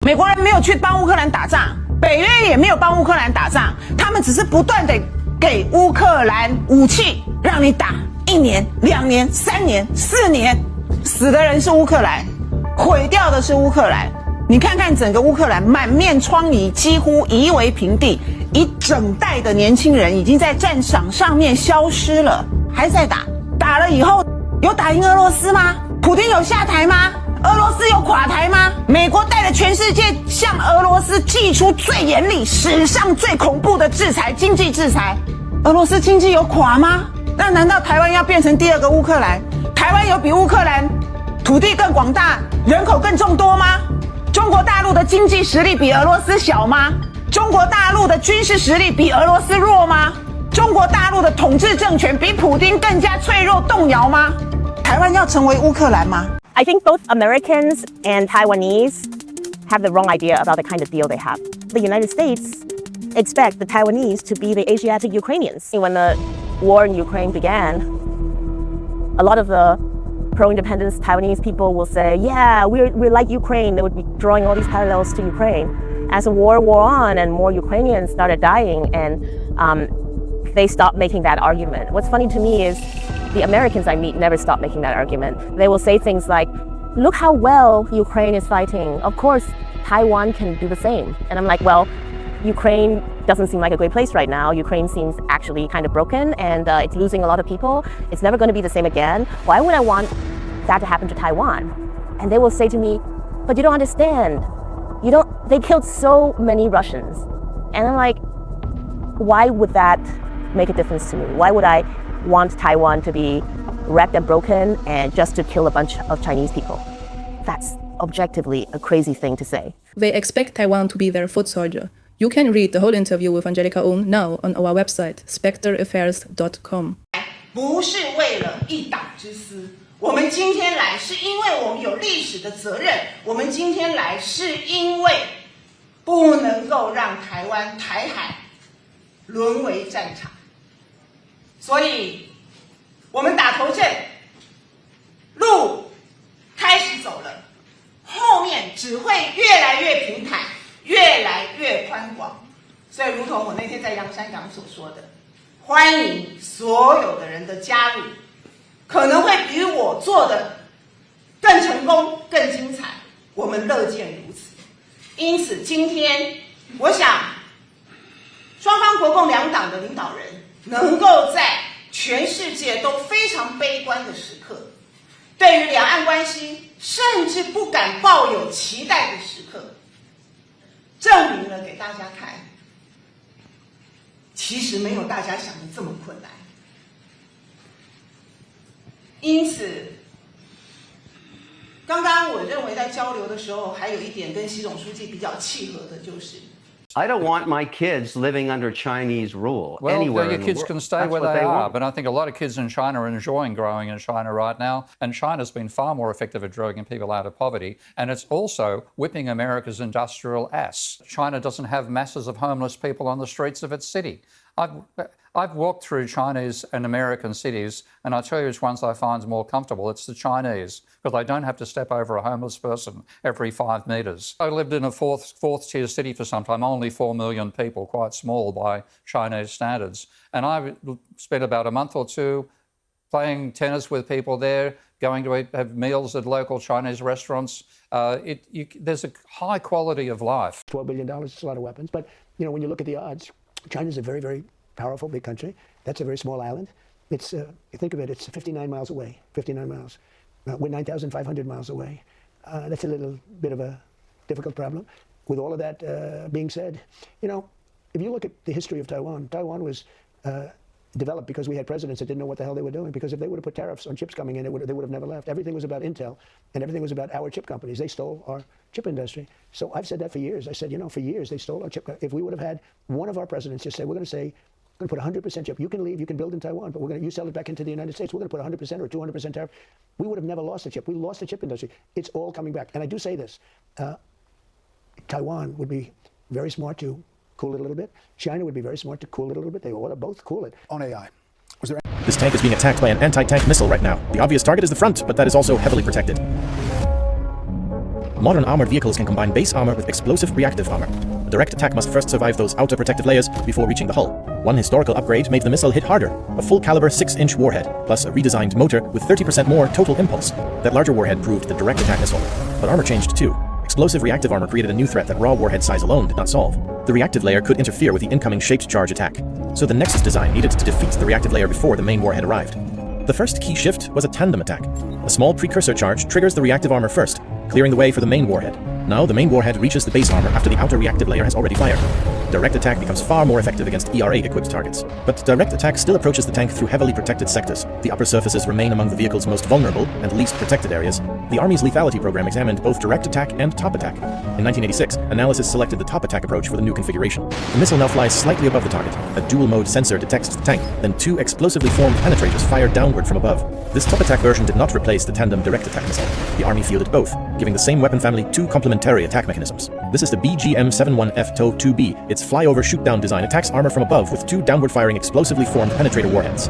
美国人没有去帮乌克兰打仗，北约也没有帮乌克兰打仗，他们只是不断地给乌克兰武器，让你打1年、2年、3年、4年，死的人是乌克兰，毁掉的是乌克兰。你看看整个乌克兰满面疮痍，几乎夷为平地，一整代的年轻人已经在战场上面消失了，还在打，打了以后有打赢俄罗斯吗？普丁有下台吗？俄罗斯有垮台吗？美国带着全世界向俄罗斯祭出最严厉、史上最恐怖的制裁，经济制裁，俄罗斯经济有垮吗？那难道台湾要变成第2个乌克兰？台湾有比乌克兰土地更广大、人口更众多吗？中国大陆的经济实力比俄罗斯小吗？中国大陆的军事实力比俄罗斯弱吗？中国大陆的统治政权比普丁更加脆弱动摇吗？台湾要成为乌克兰吗？ I think both Americans and Taiwanese have the wrong idea about the kind of deal they have. The United States expect the Taiwanese to be the Asiatic Ukrainians. When the war in Ukraine began, a lot of the pro-independence Taiwanese people will say, yeah, we're like Ukraine. They would be drawing all these parallels to Ukraine. As the war wore on and more Ukrainians started dying, and they stopped making that argument. What's funny to me is the Americans I meet never stop making that argument. They will say things like, look how well Ukraine is fighting. Of course, Taiwan can do the same. And I'm like, well, Ukraine doesn't seem like a great place right now. Ukraine seems actually kind of broken, and it's losing a lot of people. It's never going to be the same again. Why would I want that to happen to Taiwan? And they will say to me, but you don't understand. They killed so many Russians. And I'm like, why would that make a difference to me? Why would I want Taiwan to be wrecked and broken and just to kill a bunch of Chinese people? That's objectively a crazy thing to say. They expect Taiwan to be their foot soldier. You can read the whole interview with Angelica Ong now on our website, spectreaffairs.com. 不是为了一党之私，我们今天来是因为我们有历史的责任，我们今天来是因为不能够让台湾、台海沦为战场，所以我们打头阵，路开始走了，后面只会越来越平坦，越来越宽广。所以如同我那天在洋山港所说的，欢迎所有的人的加入，可能会比我做的更成功、更精彩，我们乐见如此。因此今天我想双方国共两党的领导人能够在全世界都非常悲观的时刻，对于两岸关系甚至不敢抱有期待的时刻，证明了给大家看，其实没有大家想的这么困难。因此刚刚我认为在交流的时候还有一点跟习总书记比较契合的，就是I don't want my kids living under Chinese rule anywhere in the world. Well, your kids can stay where they are, but I think a lot of kids in China are enjoying growing in China right now, and China's been far more effective at driving people out of poverty, and it's also whipping America's industrial ass. China doesn't have masses of homeless people on the streets of its city. I've walked through Chinese and American cities, and I tell you which ones I find more comfortable. It's the Chinese, because I don't have to step over a homeless person every 5 metres. I lived in a fourth tier city for some time, only 4 million people, quite small by Chinese standards. And I spent about a month or two playing tennis with people there, going to have meals at local Chinese restaurants. There's a high quality of life. $12 billion is a lot of weapons, but when you look at the odds, China's a very, very powerful, big country. That's a very small island. It's, think of it, it's 59 miles away, 59 miles. We're 9,500 miles away. That's a little bit of a difficult problem. With all of that being said, if you look at the history of Taiwan, Taiwan was developed because we had presidents that didn't know what the hell they were doing, because if they would have put tariffs on chips coming in, they would have never left. Everything was about Intel, and everything was about our chip companies. They stole our chip industry. So I've said that for years. I said, for years they stole our chip. If we would have had one of our presidents just say, we're going to put 100% chip. You can leave, you can build in Taiwan, but you sell it back into the United States. We're going to put 100% or 200% tariff. We would have never lost the chip. We lost the chip industry. It's all coming back. And I do say this, Taiwan would be very smart to cool it a little bit. China would be very smart to cool it a little bit. They ought to both cool it. On AI. This tank is being attacked by an anti-tank missile right now. The obvious target is the front, but that is also heavily protected. Modern armored vehicles can combine base armor with explosive reactive armor. A direct attack must first survive those outer protective layers before reaching the hull. One historical upgrade made the missile hit harder, a full-caliber 6-inch warhead, plus a redesigned motor with 30% more total impulse. That larger warhead proved the direct attack missile. But armor changed too. Explosive reactive armor created a new threat that raw warhead size alone did not solve. The reactive layer could interfere with the incoming shaped charge attack. So the Nexus design needed to defeat the reactive layer before the main warhead arrived. The first key shift was a tandem attack. A small precursor charge triggers the reactive armor first, clearing the way for the main warhead. Now the main warhead reaches the base armor after the outer reactive layer has already fired. Direct attack becomes far more effective against ERA-equipped targets. But direct attack still approaches the tank through heavily protected sectors. The upper surfaces remain among the vehicle's most vulnerable and least protected areas. The Army's lethality program examined both direct attack and top attack. In 1986, analysis selected the top attack approach for the new configuration. The missile now flies slightly above the target. A dual-mode sensor detects the tank, then 2 explosively formed penetrators fire downward from above. This top attack version did not replace the tandem direct attack missile. The Army fielded both, giving the same weapon family 2 complementary attack mechanisms. This is the BGM-71F TOW-2B. Its flyover shoot-down design attacks armor from above with 2 downward-firing explosively formed penetrator warheads.